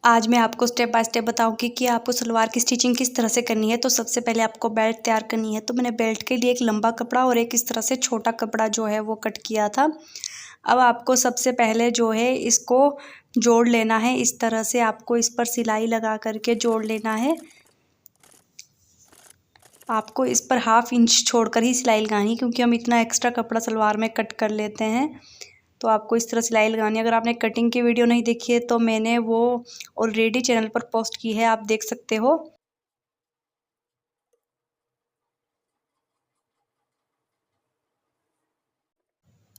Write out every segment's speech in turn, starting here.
आज मैं आपको स्टेप बाय स्टेप बताऊंगी कि आपको सलवार की स्टिचिंग किस तरह से करनी है। तो सबसे पहले आपको बेल्ट तैयार करनी है। तो मैंने बेल्ट के लिए एक लंबा कपड़ा और एक इस तरह से छोटा कपड़ा जो है वो कट किया था। अब आपको सबसे पहले जो है इसको जोड़ लेना है। इस तरह से आपको इस पर सिलाई लगा करके जोड़ लेना है। आपको इस पर 1/2 इंच छोड़कर ही सिलाई लगानी है, क्योंकि हम इतना एक्स्ट्रा कपड़ा सलवार में कट कर लेते हैं। तो आपको इस तरह सिलाई लगानी है। अगर आपने कटिंग की वीडियो नहीं देखी है तो मैंने वो ऑलरेडी चैनल पर पोस्ट की है, आप देख सकते हो।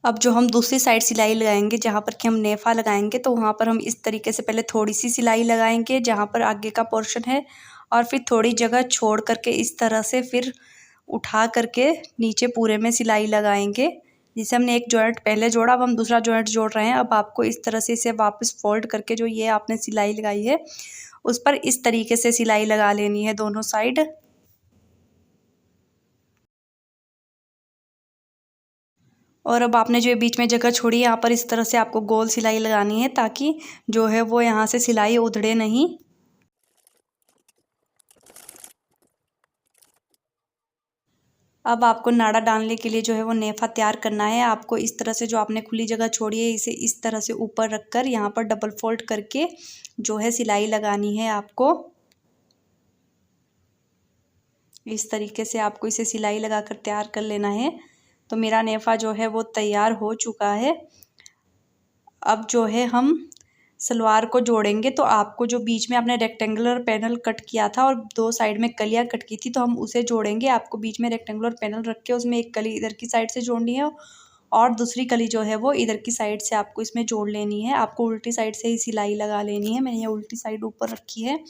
अब जो हम दूसरी साइड सिलाई लगाएंगे, जहाँ पर कि हम नेफा लगाएंगे, तो वहाँ पर हम इस तरीके से पहले थोड़ी सी सिलाई लगाएंगे जहाँ पर आगे का पोर्शन है, और फिर थोड़ी जगह छोड़ करके इस तरह से फिर उठा करके नीचे पूरे में सिलाई लगाएंगे। जैसे हमने एक जॉइंट पहले जोड़ा, अब हम दूसरा जॉइंट जोड़ रहे हैं। अब आपको इस तरह से इसे वापस फोल्ड करके जो ये आपने सिलाई लगाई है उस पर इस तरीके से सिलाई लगा लेनी है दोनों साइड। और अब आपने जो बीच में जगह छोड़ी है यहाँ पर इस तरह से आपको गोल सिलाई लगानी है, ताकि जो है वो यहाँ से सिलाई उधड़े नहीं। अब आपको नाड़ा डालने के लिए जो है वो नेफा तैयार करना है। आपको इस तरह से जो आपने खुली जगह छोड़ी है इसे इस तरह से ऊपर रखकर यहाँ पर डबल फोल्ड करके जो है सिलाई लगानी है। आपको इस तरीके से आपको इसे सिलाई लगाकर तैयार कर लेना है। तो मेरा नेफा जो है वो तैयार हो चुका है। अब जो है हम सलवार को जोड़ेंगे। तो आपको जो बीच में आपने रेक्टेंगुलर पैनल कट किया था और दो साइड में कलियाँ कट की थी, तो हम उसे जोड़ेंगे। आपको बीच में रेक्टेंगुलर पैनल रख के उसमें एक कली इधर की साइड से जोड़नी है और दूसरी कली जो है वो इधर की साइड से आपको इसमें जोड़ लेनी है। आपको उल्टी साइड से ही सिलाई लगा लेनी है। मैंने ये उल्टी साइड ऊपर रखी है।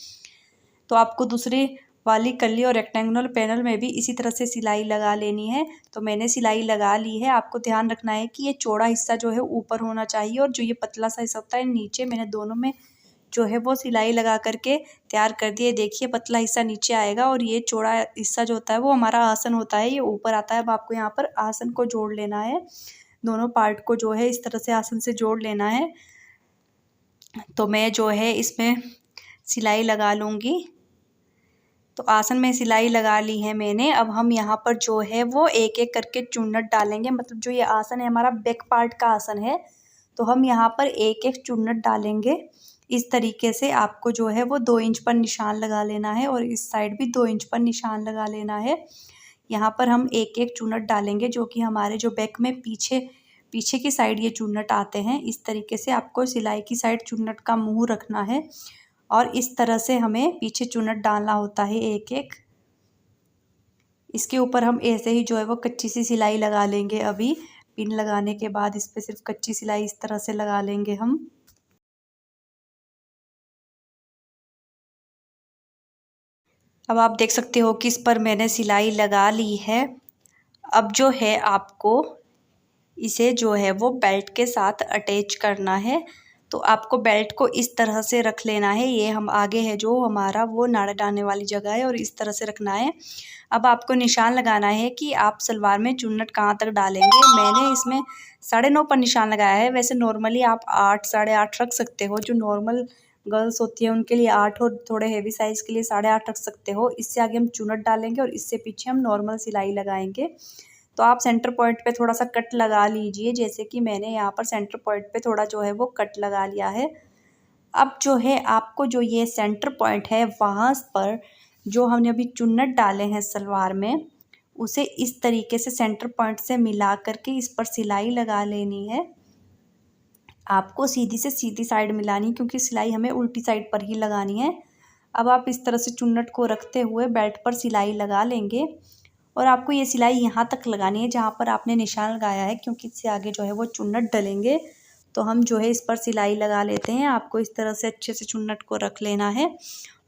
तो आपको दूसरी वाली कली और रेक्टेंगुलर पैनल में भी इसी तरह से सिलाई लगा लेनी है। तो मैंने सिलाई लगा ली है। आपको ध्यान रखना है कि ये चौड़ा हिस्सा जो है ऊपर होना चाहिए और जो ये पतला सा हिस्सा होता है नीचे। मैंने दोनों में जो है वो सिलाई लगा करके तैयार कर दिए। देखिए पतला हिस्सा नीचे आएगा और ये चौड़ा हिस्सा जो होता है वो हमारा आसन होता है, ये ऊपर आता है। अब आपको यहाँ पर आसन को जोड़ लेना है। दोनों पार्ट को जो है इस तरह से आसन से जोड़ लेना है। तो मैं जो है इसमें सिलाई लगा लूँगी। तो आसन में सिलाई लगा ली है मैंने। अब हम यहाँ पर जो है वो एक एक करके चुन्नट डालेंगे। मतलब जो ये आसन है हमारा बैक पार्ट का आसन है, तो हम यहाँ पर एक एक चुन्नट डालेंगे। इस तरीके से आपको जो है वो 2 इंच पर निशान लगा लेना है और इस साइड भी 2 इंच पर निशान लगा लेना है। यहाँ पर हम एक एक चुन्नट डालेंगे, जो कि हमारे जो बैक में पीछे पीछे की साइड ये चुन्नट आते हैं। इस तरीके से आपको सिलाई की साइड चुन्नट का मुँह रखना है और इस तरह से हमें पीछे चुन्नट डालना होता है एक एक। इसके ऊपर हम ऐसे ही जो है वो कच्ची सी सिलाई लगा लेंगे। अभी पिन लगाने के बाद इस पर सिर्फ कच्ची सिलाई इस तरह से लगा लेंगे हम। अब आप देख सकते हो कि इस पर मैंने सिलाई लगा ली है। अब जो है आपको इसे जो है वो बेल्ट के साथ अटैच करना है। तो आपको बेल्ट को इस तरह से रख लेना है। ये हम आगे है जो हमारा वो नाड़ा डालने वाली जगह है और इस तरह से रखना है। अब आपको निशान लगाना है कि आप सलवार में चुन्नट कहाँ तक डालेंगे। मैंने इसमें 9.5 पर निशान लगाया है। वैसे नॉर्मली आप 8 8.5 रख सकते हो। जो नॉर्मल गर्ल्स होती है उनके लिए 8 और थोड़े हेवी साइज़ के लिए 8.5 रख सकते हो। इससे आगे हम चुन्नट डालेंगे और इससे पीछे हम नॉर्मल सिलाई लगाएंगे। तो आप सेंटर पॉइंट पे थोड़ा सा कट लगा लीजिए, जैसे कि मैंने यहाँ पर सेंटर पॉइंट पे थोड़ा जो है वो कट लगा लिया है। अब जो है आपको जो ये सेंटर पॉइंट है वहाँ पर जो हमने अभी चुन्नट डाले हैं सलवार में, उसे इस तरीके से सेंटर पॉइंट से मिला करके इस पर सिलाई लगा लेनी है। आपको सीधी से सीधी साइड मिलानी, क्योंकि सिलाई हमें उल्टी साइड पर ही लगानी है। अब आप इस तरह से चुन्नट को रखते हुए बेल्ट पर सिलाई लगा लेंगे और आपको ये सिलाई यहाँ तक लगानी है जहाँ पर आपने निशान लगाया है, क्योंकि इससे आगे जो है वो चुन्नट डलेंगे। तो हम जो है इस पर सिलाई लगा लेते हैं। आपको इस तरह से अच्छे से चुन्नट को रख लेना है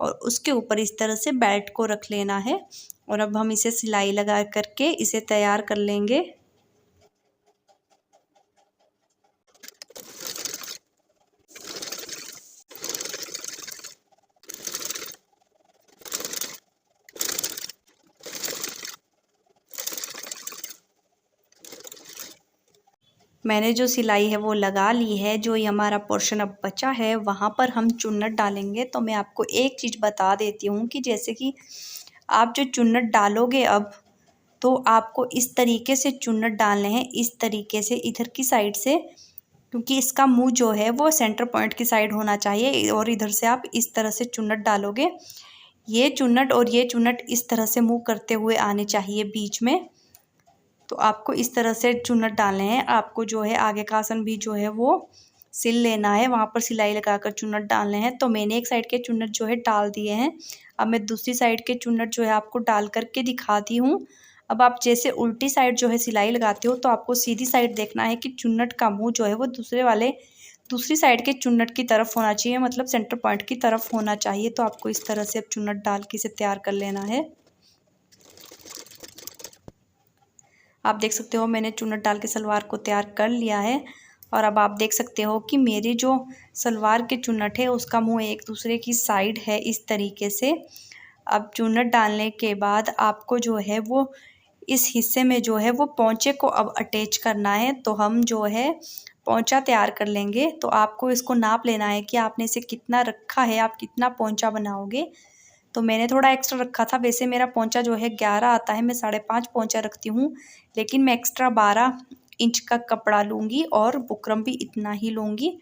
और उसके ऊपर इस तरह से बेल्ट को रख लेना है। और अब हम इसे सिलाई लगा करके इसे तैयार कर लेंगे। मैंने जो सिलाई है वो लगा ली है। जो ये हमारा पोर्शन अब बचा है वहाँ पर हम चुन्नट डालेंगे। तो मैं आपको एक चीज़ बता देती हूँ कि जैसे कि आप जो चुन्नट डालोगे अब, तो आपको इस तरीके से चुन्नट डालने हैं, इस तरीके से इधर की साइड से, क्योंकि इसका मुंह जो है वो सेंटर पॉइंट की साइड होना चाहिए। और इधर से आप इस तरह से चुन्नट डालोगे। ये चुन्नट और ये चुन्नट इस तरह से मुँह करते हुए आने चाहिए बीच में। तो आपको इस तरह से चुन्नट डालने हैं। आपको जो है आगे का आसन भी जो है वो सिल लेना है, वहाँ पर सिलाई लगाकर चुन्नट डालने हैं। तो मैंने एक साइड के चुन्नट जो है डाल दिए हैं। अब मैं दूसरी साइड के चुन्नट जो है आपको डाल करके दिखाती हूँ। अब आप जैसे उल्टी साइड जो है सिलाई लगाते हो, तो आपको सीधी साइड देखना है कि चुन्नट का मुँह जो है वो दूसरी साइड के चुन्नट की तरफ होना चाहिए, मतलब सेंटर पॉइंट की तरफ होना चाहिए। तो आपको इस तरह से अब चुन्नट डाल के इसे तैयार कर लेना है। आप देख सकते हो मैंने चुन्नट डाल के सलवार को तैयार कर लिया है। और अब आप देख सकते हो कि मेरी जो सलवार के चुन्नट है उसका मुंह एक दूसरे की साइड है इस तरीके से। अब चुन्नट डालने के बाद आपको जो है वो इस हिस्से में जो है वो पोंचे को अब अटैच करना है। तो हम जो है पोंचा तैयार कर लेंगे। तो आपको इसको नाप लेना है कि आपने इसे कितना रखा है, आप कितना पोंचा बनाओगे। तो मैंने थोड़ा एक्स्ट्रा रखा था। वैसे मेरा पोंचा जो है 11 आता है, मैं 5.5 पोंचा रखती हूँ, लेकिन मैं एक्स्ट्रा 12 इंच का कपड़ा लूँगी और बुकरम भी इतना ही लूँगी।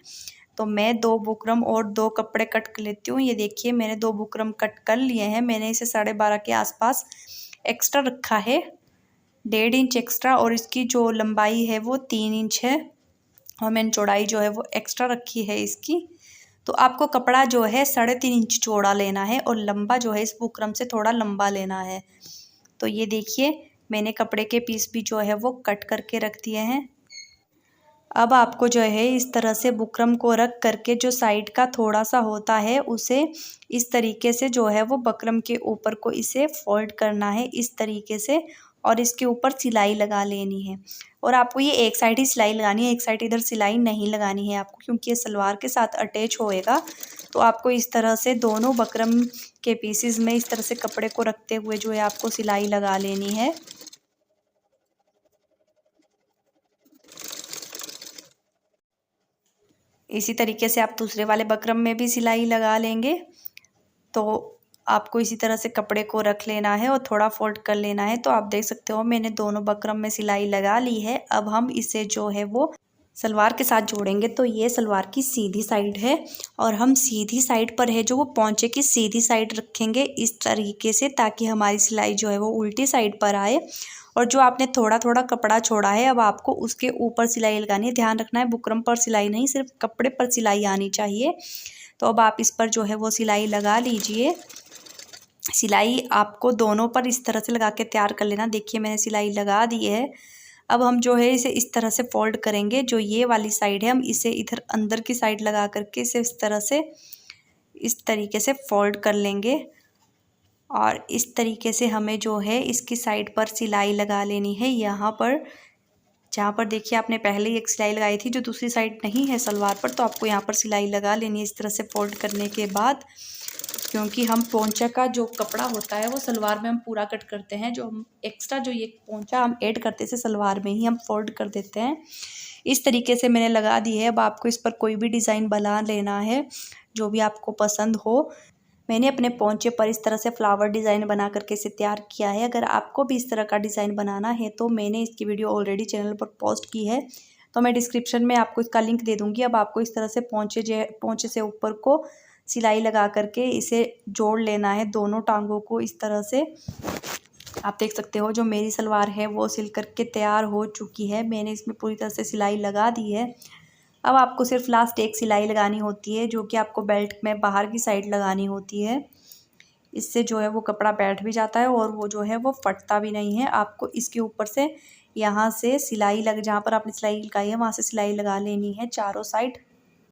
तो मैं 2 बुकरम और 2 कपड़े कट कर लेती हूँ। ये देखिए मैंने 2 बुकरम कट कर लिए हैं। मैंने इसे 12.5 के आसपास एक्स्ट्रा रखा है, 1.5 इंच एक्स्ट्रा। और इसकी जो लंबाई है वो 3 इंच है और मैंने चौड़ाई जो है वो एक्स्ट्रा रखी है इसकी। तो आपको कपड़ा जो है 3.5 इंच चौड़ा लेना है और लंबा जो है इस बुकरम से थोड़ा लंबा लेना है। तो ये देखिए मैंने कपड़े के पीस भी जो है वो कट करके रख दिए हैं। अब आपको जो है इस तरह से बुकरम को रख करके जो साइड का थोड़ा सा होता है उसे इस तरीके से जो है वो बकरम के ऊपर को इसे फोल्ड करना है इस तरीके से, और इसके ऊपर सिलाई लगा लेनी है। और आपको ये एक साइड ही सिलाई लगानी है, एक साइड इधर सिलाई नहीं लगानी है आपको, क्योंकि ये सलवार के साथ अटैच होएगा। तो आपको इस तरह से दोनों बकरम के पीसेस में इस तरह से कपड़े को रखते हुए जो है आपको सिलाई लगा लेनी है। इसी तरीके से आप दूसरे वाले बकरम में भी सिलाई लगा लेंगे। तो आपको इसी तरह से कपड़े को रख लेना है और थोड़ा फोल्ड कर लेना है। तो आप देख सकते हो मैंने दोनों बकरम में सिलाई लगा ली है। अब हम इसे जो है वो सलवार के साथ जोड़ेंगे। तो ये सलवार की सीधी साइड है और हम सीधी साइड पर है जो वो पोंचे की सीधी साइड रखेंगे इस तरीके से, ताकि हमारी सिलाई जो है वो उल्टी साइड पर आए। और जो आपने थोड़ा थोड़ा कपड़ा छोड़ा है अब आपको उसके ऊपर सिलाई लगानी है। ध्यान रखना है बुकरम पर सिलाई नहीं, सिर्फ कपड़े पर सिलाई आनी चाहिए। तो अब आप इस पर जो है वो सिलाई लगा लीजिए। सिलाई आपको दोनों पर इस तरह से लगा के तैयार कर लेना। देखिए मैंने सिलाई लगा दी है। अब हम जो है इसे इस तरह से फोल्ड करेंगे। जो ये वाली साइड है हम इसे इधर अंदर की साइड लगा करके इसे इस तरह से इस तरीके से फोल्ड कर लेंगे। और इस तरीके से हमें जो है इसकी साइड पर सिलाई लगा लेनी है। यहाँ पर जहाँ पर देखिए आपने पहले ही एक सिलाई लगाई थी जो दूसरी साइड नहीं है सलवार पर, तो आपको यहाँ पर सिलाई लगा लेनी है इस तरह से फोल्ड करने के बाद। क्योंकि हम पोंचा का जो कपड़ा होता है वो सलवार में हम पूरा कट करते हैं, जो हम एक्स्ट्रा जो ये पोंचा हम ऐड करते थे सलवार में ही हम फोल्ड कर देते हैं। इस तरीके से मैंने लगा दी है। अब आपको इस पर कोई भी डिज़ाइन बना लेना है जो भी आपको पसंद हो। मैंने अपने पोंचे पर इस तरह से फ्लावर डिज़ाइन बना करके इसे तैयार किया है। अगर आपको भी इस तरह का डिज़ाइन बनाना है तो मैंने इसकी वीडियो ऑलरेडी चैनल पर पोस्ट की है, तो मैं डिस्क्रिप्शन में आपको इसका लिंक दे दूँगी। अब आपको इस तरह से पोंचे से ऊपर को सिलाई लगा करके इसे जोड़ लेना है, दोनों टांगों को इस तरह से। आप देख सकते हो जो मेरी सलवार है वो सिल करके तैयार हो चुकी है। मैंने इसमें पूरी तरह से सिलाई लगा दी है। अब आपको सिर्फ लास्ट एक सिलाई लगानी होती है जो कि आपको बेल्ट में बाहर की साइड लगानी होती है। इससे जो है वो कपड़ा बैठ भी जाता है और वो जो है वो फटता भी नहीं है। आपको इसके ऊपर से यहाँ से सिलाई जहाँ पर आपने सिलाई लगाई है वहाँ से सिलाई लगा लेनी है चारों साइड।